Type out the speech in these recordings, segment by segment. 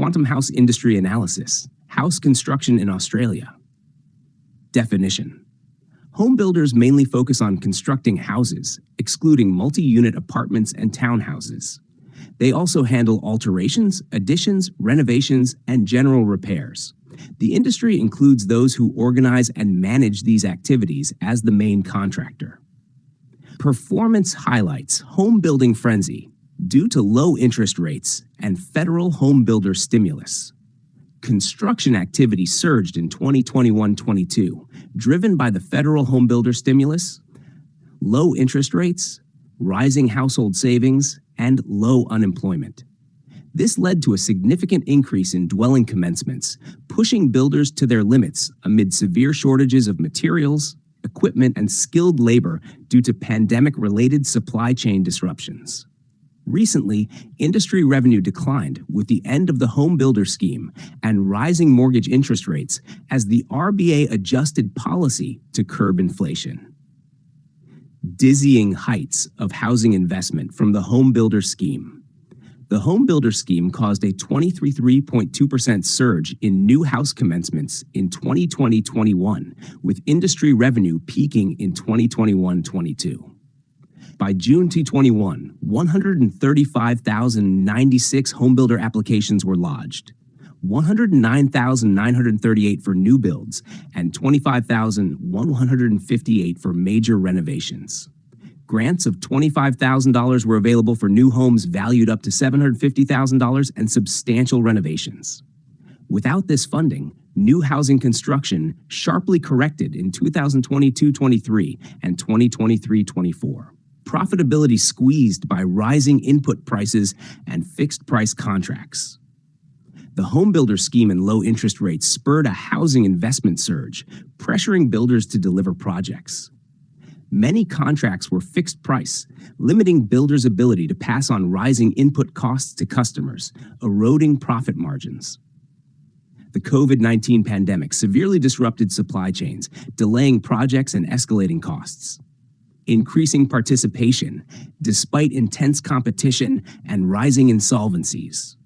Quantum House Industry Analysis, House Construction in Australia. Definition. Home builders mainly focus on constructing houses, excluding multi-unit apartments and townhouses. They also handle alterations, additions, renovations, and general repairs. The industry includes those who organize and manage these activities as the main contractor. Performance highlights home building frenzy due to low interest rates and federal home builder stimulus. Construction activity surged in 2021-22, driven by the federal home builder stimulus, low interest rates, rising household savings, and low unemployment. This led to a significant increase in dwelling commencements, pushing builders to their limits amid severe shortages of materials, equipment, and skilled labor due to pandemic-related supply chain disruptions. Recently, industry revenue declined with the end of the home builder scheme and rising mortgage interest rates as the RBA adjusted policy to curb inflation. Dizzying heights of housing investment from the home builder scheme. The home builder scheme caused a 23.2% surge in new house commencements in 2020-21, with industry revenue peaking in 2021-22. By June 2021, 135,096 homebuilder applications were lodged, 109,938 for new builds, and 25,158 for major renovations. Grants of $25,000 were available for new homes valued up to $750,000 and substantial renovations. Without this funding, new housing construction sharply corrected in 2022-23 and 2023-24. Profitability squeezed by rising input prices and fixed-price contracts. The home builder scheme and low interest rates spurred a housing investment surge, pressuring builders to deliver projects. Many contracts were fixed price, limiting builders' ability to pass on rising input costs to customers, eroding profit margins. The COVID-19 pandemic severely disrupted supply chains, delaying projects and escalating costs. Increasing participation, despite intense competition and rising insolvencies.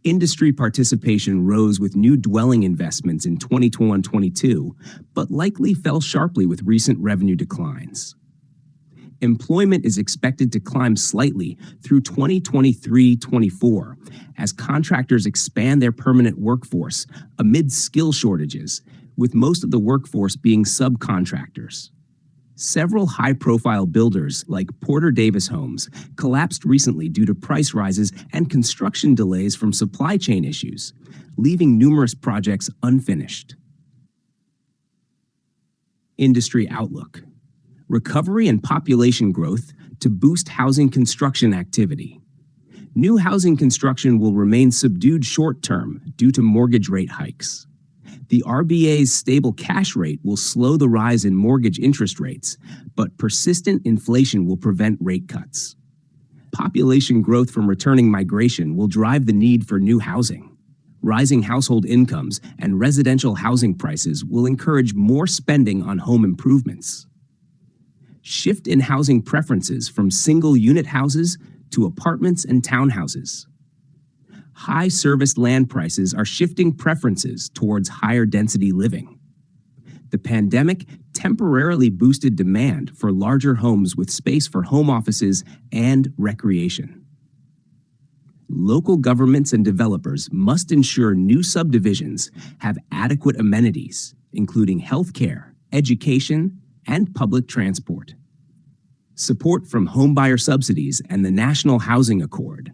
Industry participation rose with new dwelling investments in 2021-22, but likely fell sharply with recent revenue declines. Employment is expected to climb slightly through 2023-24 as contractors expand their permanent workforce amid skill shortages, with most of the workforce being subcontractors. Several high-profile builders, like Porter Davis Homes, collapsed recently due to price rises and construction delays from supply chain issues, leaving numerous projects unfinished. Industry outlook. Recovery and population growth to boost housing construction activity. New housing construction will remain subdued short-term due to mortgage rate hikes. The RBA's stable cash rate will slow the rise in mortgage interest rates, but persistent inflation will prevent rate cuts. Population growth from returning migration will drive the need for new housing. Rising household incomes and residential housing prices will encourage more spending on home improvements. Shift in housing preferences from single-unit houses to apartments and townhouses. High-serviced land prices are shifting preferences towards higher-density living. The pandemic temporarily boosted demand for larger homes with space for home offices and recreation. Local governments and developers must ensure new subdivisions have adequate amenities, including healthcare, education, and public transport. Support from homebuyer subsidies and the National Housing Accord.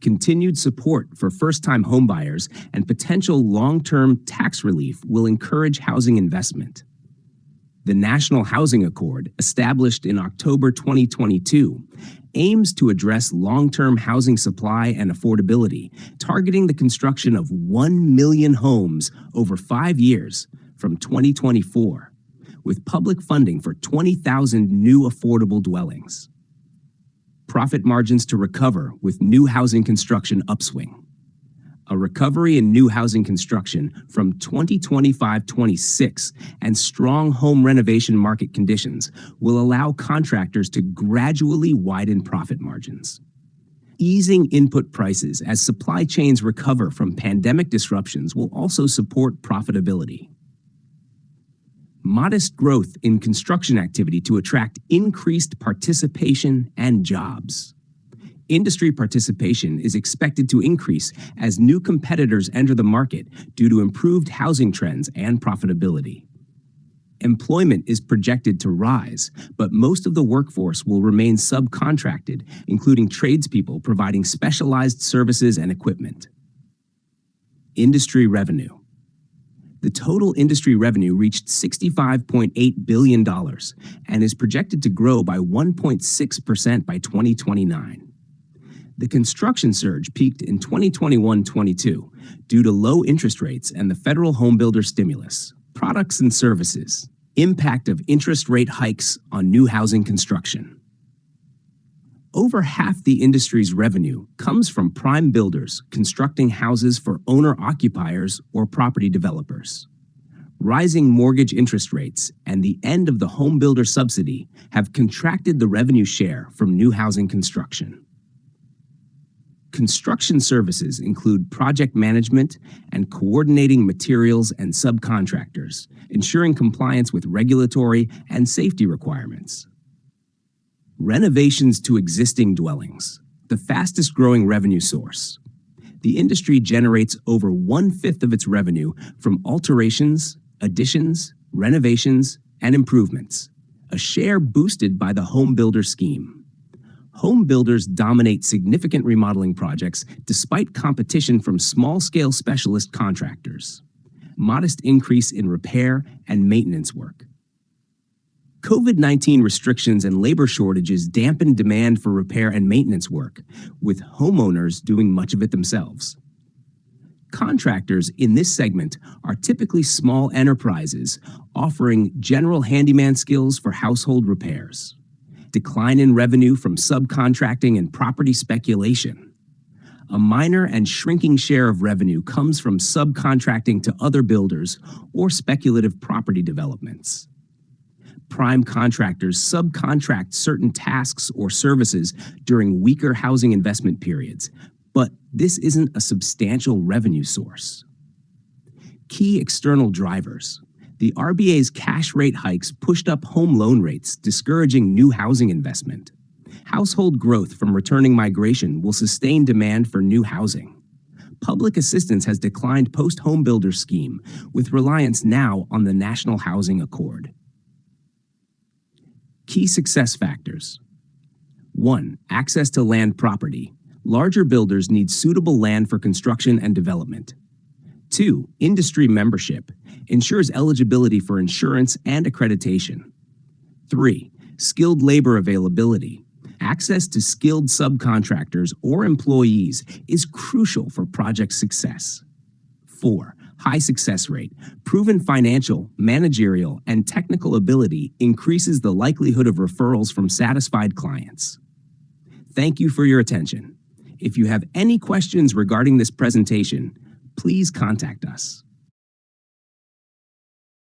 Continued support for first-time homebuyers and potential long-term tax relief will encourage housing investment. The National Housing Accord, established in October 2022, aims to address long-term housing supply and affordability, targeting the construction of 1 million homes over 5 years from 2024, with public funding for 20,000 new affordable dwellings. Profit margins to recover with new housing construction upswing. A recovery in new housing construction from 2025-26 and strong home renovation market conditions will allow contractors to gradually widen profit margins. Easing input prices as supply chains recover from pandemic disruptions will also support profitability. Modest growth in construction activity to attract increased participation and jobs. Industry participation is expected to increase as new competitors enter the market due to improved housing trends and profitability. Employment is projected to rise, but most of the workforce will remain subcontracted, including tradespeople providing specialized services and equipment. Industry revenue. The total industry revenue reached $65.8 billion and is projected to grow by 1.6% by 2029. The construction surge peaked in 2021-22 due to low interest rates and the federal homebuilder stimulus. Products and services. Impact of interest rate hikes on new housing construction. Over half the industry's revenue comes from prime builders constructing houses for owner-occupiers or property developers. Rising mortgage interest rates and the end of the homebuilder subsidy have contracted the revenue share from new housing construction. Construction services include project management and coordinating materials and subcontractors, ensuring compliance with regulatory and safety requirements. Renovations to existing dwellings, the fastest growing revenue source. The industry generates over 1/5 of its revenue from alterations, additions, renovations, and improvements, a share boosted by the home builder scheme. Home builders dominate significant remodeling projects despite competition from small-scale specialist contractors. Modest increase in repair and maintenance work. COVID-19 restrictions and labor shortages dampened demand for repair and maintenance work, with homeowners doing much of it themselves. Contractors in this segment are typically small enterprises offering general handyman skills for household repairs. Decline in revenue from subcontracting and property speculation. A minor and shrinking share of revenue comes from subcontracting to other builders or speculative property developments. Prime contractors subcontract certain tasks or services during weaker housing investment periods, but this isn't a substantial revenue source. Key external drivers. The RBA's cash rate hikes pushed up home loan rates, discouraging new housing investment. Household growth from returning migration will sustain demand for new housing. Public assistance has declined post-home builder scheme, with reliance now on the National Housing Accord. Key success factors. 1. Access to land property. Larger builders need suitable land for construction and development. 2. Industry membership. Ensures eligibility for insurance and accreditation. 3. Skilled labor availability. Access to skilled subcontractors or employees is crucial for project success. 4. High success rate. Proven financial, managerial, and technical ability increases the likelihood of referrals from satisfied clients. Thank you for your attention. If you have any questions regarding this presentation, please contact us.